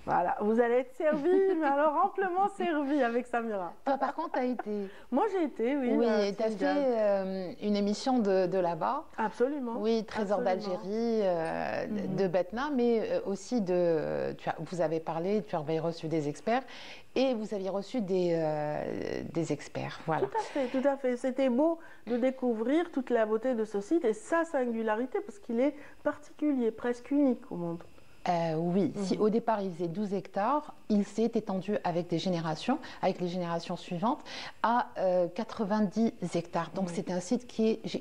Voilà, vous allez être servi, mais alors amplement servi avec Samira. Toi, par contre, t'as été. Moi, j'ai été, oui. Oui, t'as fait une émission de là-bas. Absolument. Oui, Trésor d'Algérie, de Betna, mais aussi vous avez parlé, tu avais reçu des experts et vous aviez reçu des experts. Voilà. Tout à fait, tout à fait. C'était beau de découvrir toute la beauté de ce site et sa singularité, parce qu'il est particulier, presque unique au monde. Oui, si au départ il faisait 12 hectares, il s'est étendu avec les générations suivantes, à 90 hectares. Donc c'est un site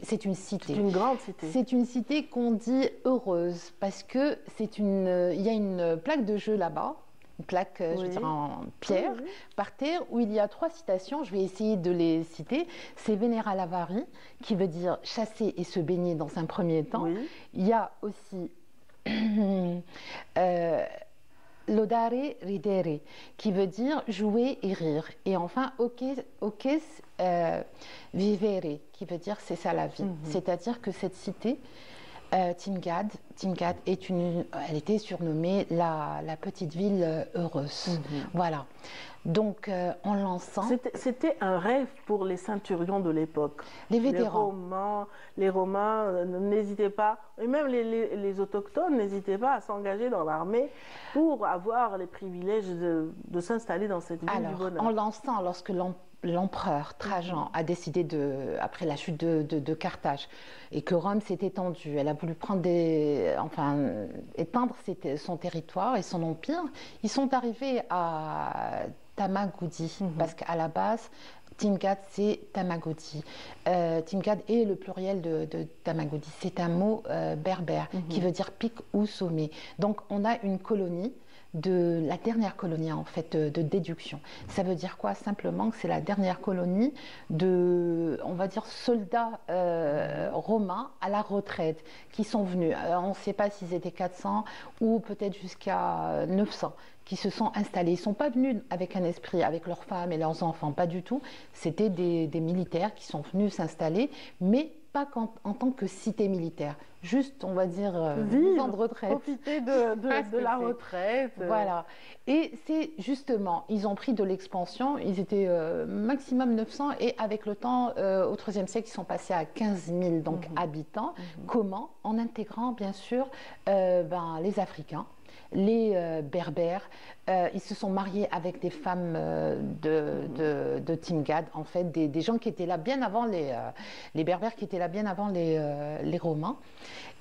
c'est une cité. C'est une grande cité. C'est une cité qu'on dit heureuse, parce que il y a une plaque de jeu là-bas, une plaque, je veux dire, en pierre, par terre, où il y a 3 citations. Je vais essayer de les citer. C'est Venera Lavari, qui veut dire chasser et se baigner dans un premier temps. Oui. Il y a aussi Lodare ridere, qui veut dire jouer et rire. Et enfin, okes vivere, qui veut dire c'est ça la vie. C'est-à-dire que cette cité, Timgad elle était surnommée la petite ville heureuse. Voilà. Donc, en lançant... C'était un rêve pour les ceinturions de l'époque. Les vétérans. Les Romains n'hésitaient pas, et même les autochtones n'hésitaient pas à s'engager dans l'armée pour avoir les privilèges de s'installer dans cette ville du bonheur. En lançant, lorsque l'empereur Trajan a décidé, après la chute de Carthage, et que Rome s'est étendue, elle a voulu éteindre son territoire et son empire, ils sont arrivés à Tamagoudi, parce qu'à la base, Timgad, c'est Tamagoudi. Timgad est le pluriel de Tamagoudi. C'est un mot berbère qui veut dire pic ou sommet. Donc, on a une colonie, la dernière colonie en fait de déduction. Ça veut dire quoi? Simplement que c'est la dernière colonie on va dire, soldats romains à la retraite qui sont venus. On ne sait pas s'ils étaient 400 ou peut-être jusqu'à 900 qui se sont installés. Ils ne sont pas venus avec un esprit, avec leurs femmes et leurs enfants, pas du tout. C'était des militaires qui sont venus s'installer, mais pas en tant que cité militaire. Juste, on va dire, vivre, de retraite. Profiter de la retraite. Voilà. Et c'est justement, ils ont pris de l'expansion, ils étaient maximum 900, et avec le temps, au IIIe siècle, ils sont passés à 15 000 donc, habitants. Comment? En intégrant, bien sûr, les Africains, les Berbères. Ils se sont mariés avec des femmes de Timgad, en fait, des gens qui étaient là bien avant les Berbères, qui étaient là bien avant les Romains,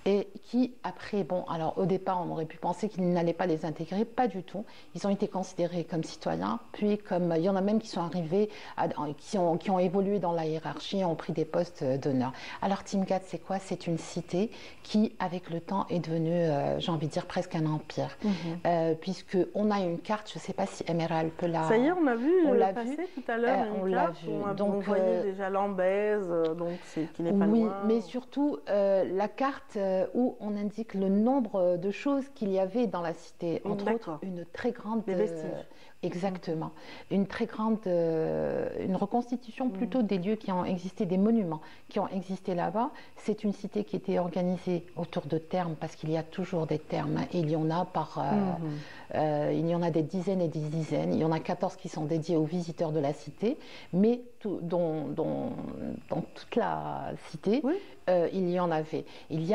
et qui, après, bon, alors au départ, on aurait pu penser qu'ils n'allaient pas les intégrer, pas du tout. Ils ont été considérés comme citoyens, puis comme, il y en a même qui sont arrivés, qui ont évolué dans la hiérarchie, ont pris des postes d'honneur. Alors Timgad, c'est quoi? C'est une cité qui, avec le temps, est devenue, j'ai envie de dire, presque un empire, puisqu'on a une carte, je ne sais pas si Emerald peut la... Ça y est, on a vu passer tout à l'heure, on l'a vu. Donc, on voyait déjà Lambèze, donc qui n'est pas loin. Oui, mais surtout, la carte où on indique le nombre de choses qu'il y avait dans la cité, entre autres une très grande... Des vestiges. Exactement. Une très grande... une reconstitution plutôt des lieux qui ont existé, des monuments qui ont existé là-bas. C'est une cité qui était organisée autour de thermes, parce qu'il y a toujours des thermes, et il y en a il y en a des dizaines et des dizaines. Il y en a 14 qui sont dédiés aux visiteurs de la cité, mais dans toute la cité, il y en avait. Il y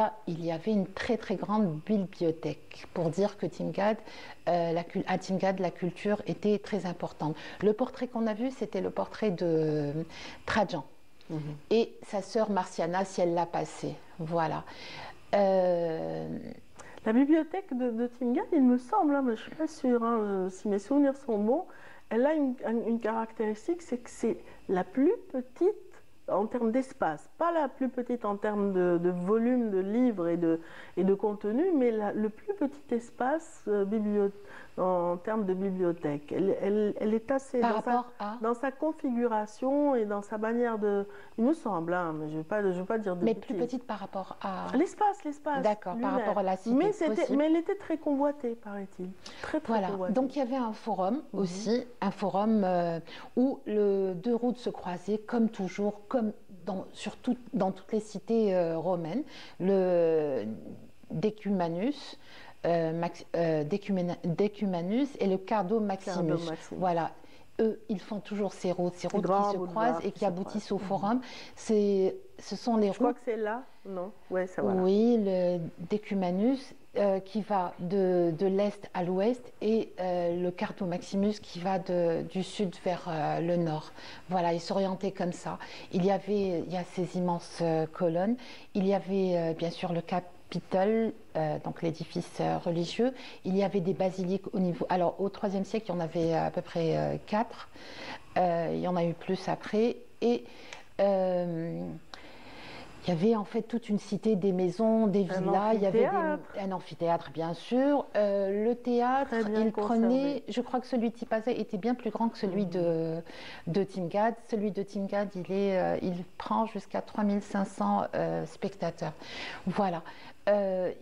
avait une très très grande bibliothèque, pour dire que à Timgad, la culture était très importante. Le portrait qu'on a vu, c'était le portrait de Trajan et sa sœur Marciana, si elle l'a passé. Voilà. La bibliothèque de Timgad, il me semble, mais je ne suis pas sûre, si mes souvenirs sont bons, elle a une caractéristique, c'est que c'est la plus petite en termes d'espace, pas la plus petite en termes de volume de livres et de contenu, mais le plus petit espace en termes de bibliothèque. Elle est assez dans sa configuration et dans sa manière de... Il me semble, mais je ne veux pas dire de bêtises. Plus petite par rapport à... L'espace. D'accord, par rapport à la cité. Mais elle était très convoitée, paraît-il. Très convoitée. Donc il y avait un forum aussi, un forum où 2 routes se croisaient, comme toujours, comme dans toutes les cités romaines, le Decumanus, Decumanus et le Cardo Maximus. Voilà. Eux, ils font toujours ces routes qui se croisent et qui aboutissent au forum. Ce sont les routes. Je crois que c'est là, non? Ouais, ça va. Oui, le Decumanus qui va de l'est à l'ouest et le Cardo Maximus qui va du sud vers le nord. Voilà, ils s'orientaient comme ça. Il y a ces immenses colonnes. Il y avait bien sûr le Capitole, donc l'édifice religieux. Il y avait des basiliques au niveau. Alors au IIIe siècle, il y en avait à peu près 4. Il y en a eu plus après. Et il y avait en fait toute une cité, des maisons, des villas. Il y avait un amphithéâtre, bien sûr. Le théâtre, il prenait. Je crois que celui de Tipaza était bien plus grand que celui de Timgad. Celui de Timgad, il prend jusqu'à 3500 spectateurs. Voilà.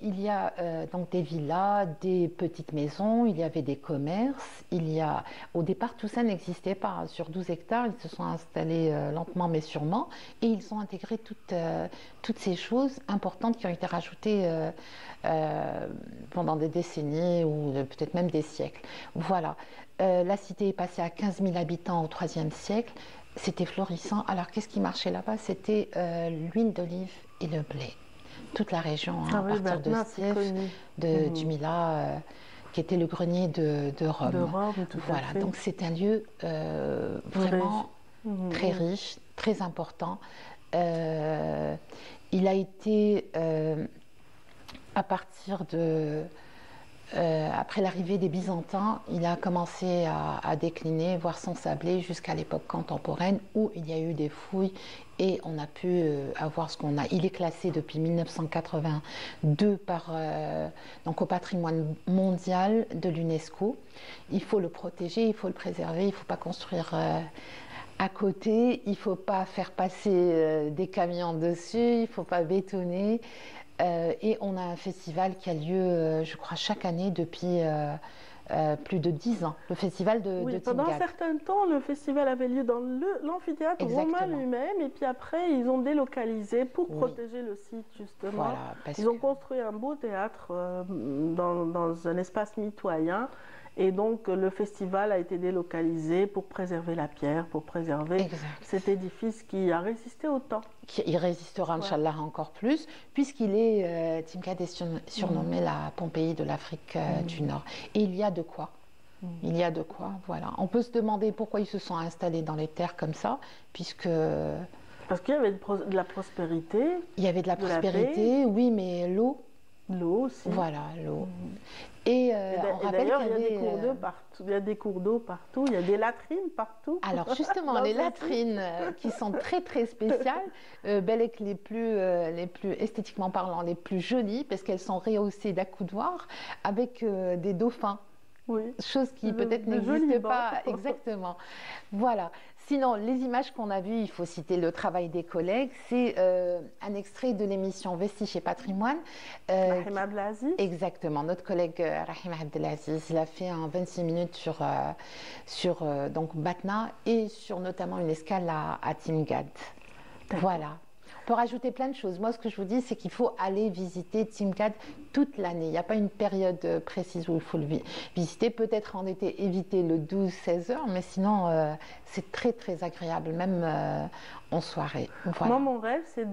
Il y a donc des villas, des petites maisons, il y avait des commerces. Au départ, tout ça n'existait pas. Sur 12 hectares, ils se sont installés lentement mais sûrement et ils ont intégré toutes ces choses importantes qui ont été rajoutées pendant des décennies ou peut-être même des siècles. Voilà. La cité est passée à 15 000 habitants au IIIe siècle. C'était florissant. Alors, qu'est-ce qui marchait là-bas? C'était l'huile d'olive et le blé. Toute la région, à partir de Stif, du Mila, qui était le grenier de Rome. De Rome, tout à fait. Donc c'est un lieu vraiment très riche, très important. Il a été, à partir après l'arrivée des Byzantins, il a commencé à décliner, voire s'ensabler jusqu'à l'époque contemporaine où il y a eu des fouilles et on a pu avoir ce qu'on a. Il est classé depuis 1982 donc au patrimoine mondial de l'UNESCO. Il faut le protéger, il faut le préserver, il ne faut pas construire à côté, il ne faut pas faire passer des camions dessus, il ne faut pas bétonner. Et on a un festival qui a lieu, je crois, chaque année depuis plus de 10 ans, le festival de Timgad. Pendant un certain temps, le festival avait lieu dans l'amphithéâtre romain lui-même, et puis après, ils ont délocalisé pour protéger le site, justement. Voilà, ils ont construit un beau théâtre dans un espace mitoyen. Et donc, le festival a été délocalisé pour préserver la pierre, pour préserver cet édifice qui a résisté au temps. Il résistera, Inch'Allah, encore plus, puisqu'il est, Timgad est surnommé la Pompéi de l'Afrique du Nord. Et il y a de quoi. Il y a de quoi, voilà. On peut se demander pourquoi ils se sont installés dans les terres comme ça, puisque... Parce qu'il y avait de la prospérité. Il y avait de la prospérité, oui, mais l'eau... L'eau aussi. Voilà, l'eau. Et d'ailleurs, il y a des cours d'eau partout. Il y a des cours d'eau partout. Il y a des latrines partout. Alors justement, les latrines qui sont très très spéciales, Belek les plus esthétiquement parlant, les plus jolies, parce qu'elles sont rehaussées d'accoudoirs avec des dauphins. Oui. Chose qui peut-être n'existe pas exactement. Voilà. Sinon, les images qu'on a vues, il faut citer le travail des collègues. C'est un extrait de l'émission Vestiges et Patrimoine. Rahim Abdelaziz. Exactement. Notre collègue Rahim Abdelaziz, il a fait en 26 minutes sur donc Batna et sur notamment une escale à Timgad. Voilà. On peut rajouter plein de choses. Moi, ce que je vous dis, c'est qu'il faut aller visiter Timgad toute l'année. Il n'y a pas une période précise où il faut le visiter. Peut-être en été, éviter le 12-16 heures, mais sinon, c'est très, très agréable, même en soirée. Voilà. Moi, mon rêve, c'est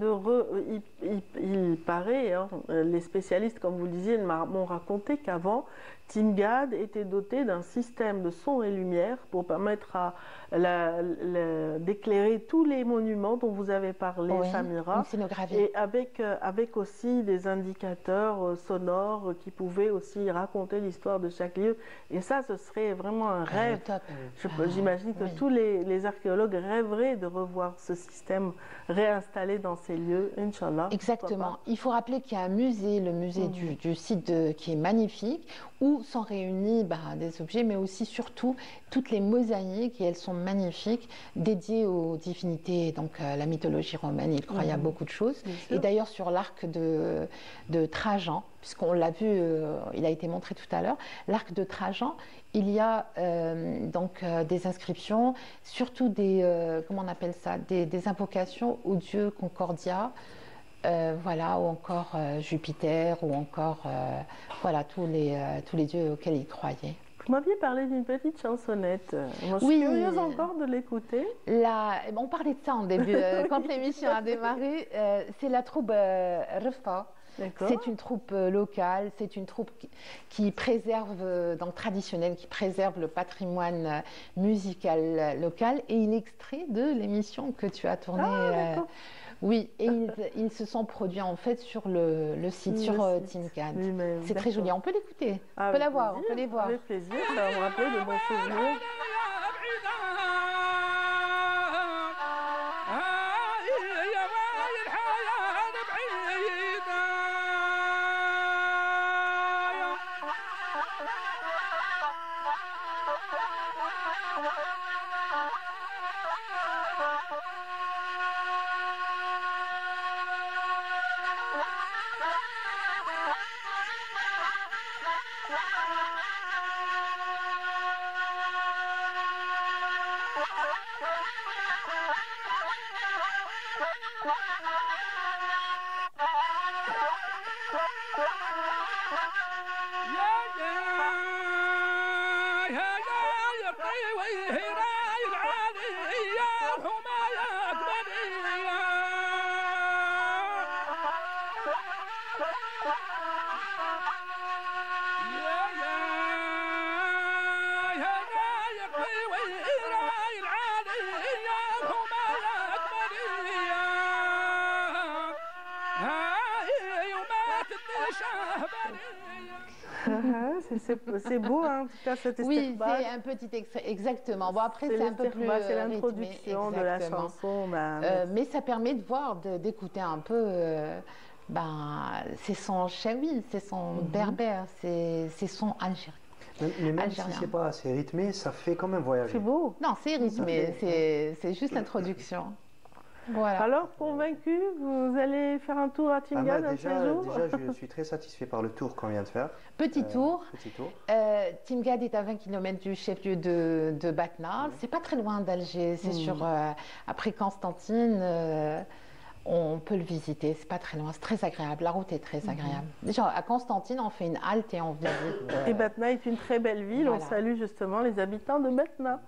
il paraît, hein, les spécialistes, comme vous le disiez, m'ont raconté qu'avant, Timgad était doté d'un système de son et lumière pour permettre d'éclairer tous les monuments dont vous avez parlé, Samira. Une scénographie. Et avec aussi des indicateurs sonores qui pouvaient aussi raconter l'histoire de chaque lieu. Et ça, ce serait vraiment un rêve. J'imagine que tous les archéologues rêveraient de revoir ce système réinstallé dans ces lieux, Inch'Allah. Exactement. Il faut rappeler qu'il y a un musée, le musée du site qui est magnifique, où sont réunis des objets, mais aussi surtout toutes les mosaïques, et elles sont magnifiques, dédiées aux divinités, donc la mythologie romaine, il croyait à beaucoup de choses. Et d'ailleurs sur l'arc de Trajan, puisqu'on l'a vu, il a été montré tout à l'heure, l'arc de Trajan il y a donc des inscriptions, surtout des, comment on appelle ça, des invocations au dieu Concordia, voilà, ou encore Jupiter, ou encore voilà, tous les dieux auxquels il croyait. Vous m'aviez parlé d'une petite chansonnette. Moi, je suis Oui. curieuse encore de l'écouter. On parlait de ça en début, quand l'émission a démarré. C'est la troupe Refa. C'est une troupe locale, c'est une troupe qui préserve, donc traditionnelle, qui préserve le patrimoine musical local. Et il est extrait de l'émission que tu as tournée. Oui, et ils se sont produits en fait sur le site, sur TeamCAD. Oui, c'est très joli, on peut l'écouter, on peut la voir, on peut les voir. Avec plaisir, ça va me rappeler de bons souvenirs. C'est beau, hein, en tout cas, cet Oui, c'est un petit extrait, exactement. Bon, après, c'est un peu plus c'est l'introduction de la chanson. Mais ça permet de voir, d'écouter un peu ces sons chaouis, ces sons berbères, ces sons algériens. Mais même si c'est pas assez rythmé, ça fait quand même voyager. C'est beau. Non, c'est rythmé, c'est juste l'introduction. Voilà. Alors, convaincu, vous allez faire un tour à TeamGAD un de ces jours? Déjà, je suis très satisfait par le tour qu'on vient de faire. Petit tour. TeamGAD est à 20 km du chef-lieu de Batna. C'est pas très loin d'Alger. C'est après Constantine. On peut le visiter. C'est pas très loin. C'est très agréable. La route est très agréable. Déjà, à Constantine, on fait une halte et on visite. Et Batna est une très belle ville. Voilà. On salue justement les habitants de Batna.